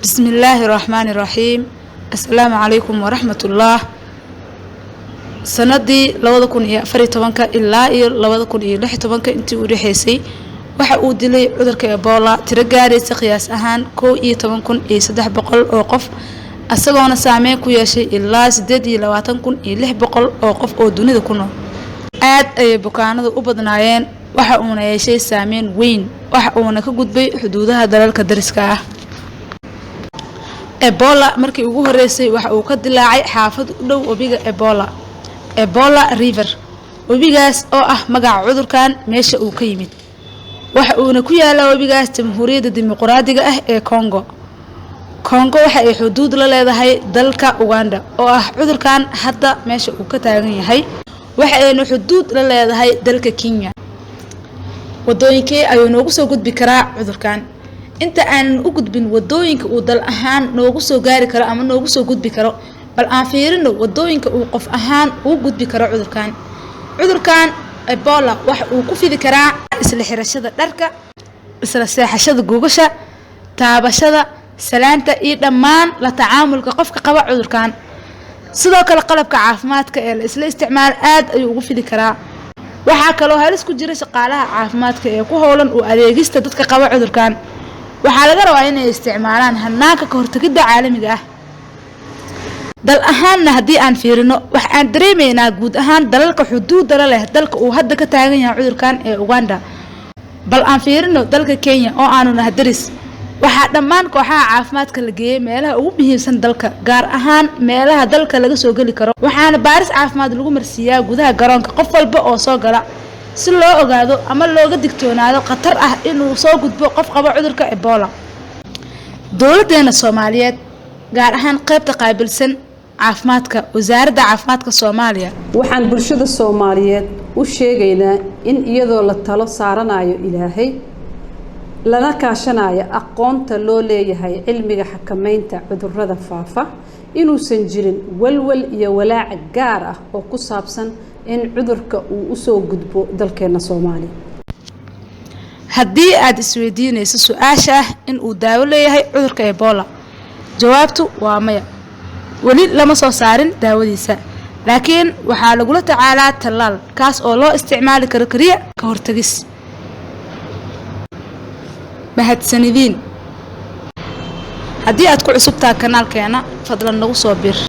بسم الله الرحمن الرحيم. السلام عليكم ورحمة الله. سندي لوada kun iyo 14 ilaa iyo 2016 intii u dhaxaysay waxa uu dilay cudurka Ebola tiro gaaraysa qiyaas ahaan 11300 oo qof asagoona saameyn ku yeeshay ilaa 28600 oo qof oo dunida ku nool. aad ay bukaanadu u badnaayeen waxa uu yeeshay saameyn weyn waxa uu ka gudbay xuduudaha dalalka dariska ah. Ebola markii ugu horeysay waxa uu ka dilaacay xaafad u dhow wabiga Ebola River. wabigaas oo ah magaca cudurkan meesha uu ka yimid waxa uu ku yaalaa wabigaas Jamhuuriyadda Dimuqraadiga ah ee Congo waxa ay xuduud la leedahay dalka Uganda oo ah cudurkan hadda meesha uu ka taagan yahay waxa ay xuduud la leedahay dalka Kenya. wadooyinkee ayuu noogu soo gudbi karaa cudurkan inta aan u gudbin wadooyinka uu dal ahaan noogu soo gaari karo ama noogu soo gudbi karo bal aan fiirino wadooyinka uu qof ahaan u gudbi karo cudurkan Ebola waxa uu ku fidi karaa isla xirashada dharka isla seexashada googasha taabashada salaanta iyo dhammaan la tacaamulka qofka qaba cudurkan. sidoo kale qalabka caafimaadka ee la isla isticmaal aad ayuu ugu fidi karaa. waxa kale oo halis ku jira shaqaalaha caafimaadka ee ku howlan u adeegista dadka qaba cudurkan waxa laga rabaa inay isticmaalaan hanaanka ka hortagida caalamiga ah. dal ahaanna haddii aan fiirino waxa aan dareemaynaa guud ahaan dalalka xuduudda la leh dalka uu hadda ka taagan yahay cudurkan ee Uganda. bal aan fiirino dalka Kenya oo aanu nahay daris waxa dhammaan kooxaha caafimaadka la geeyay meelaha ugu muhiimsan dalka gaar ahaan meelaha dalka laga soo gali karo waxaana baaris caafimaad lagu marsiiyaa gudaha garoonka qof walba oo soo gala si loo ogaado ama looga digtoonaado khatar ah inuu soo gudbo qof qaba cudurka Ebola. dowladdeena Soomaaliyeed gaar ahaan qaybta qaabilsan caafimaadka wasaaradda caafimaadka Soomaaliya waxaan bulshada Soomaaliyeed u sheegaynaa in iyadoo la talo saaranayo Ilaahay lana kaashanayo aqoonta loo leeyahay cilmiga xakameynta cudurrada faafa inuusan jirin walwal iyo walaac gaar ah oo ku saabsan in cudurka uu u soo gudbo dalkeena Soomaaliya. haddii aad isweydiinayso su'aasha ah in uu daawo leeyahay cudurka Ebola jawaabtu waa maya. wali lama soo saarin daawadiisa laakiin waxaa lagula tacaalaa tallaal kaas oo loo isticmaali karo kaliya ka hortagis. mahadsanidin. haddii aad ku cusubtaa kanaalkeena fadlan nagu soo bir.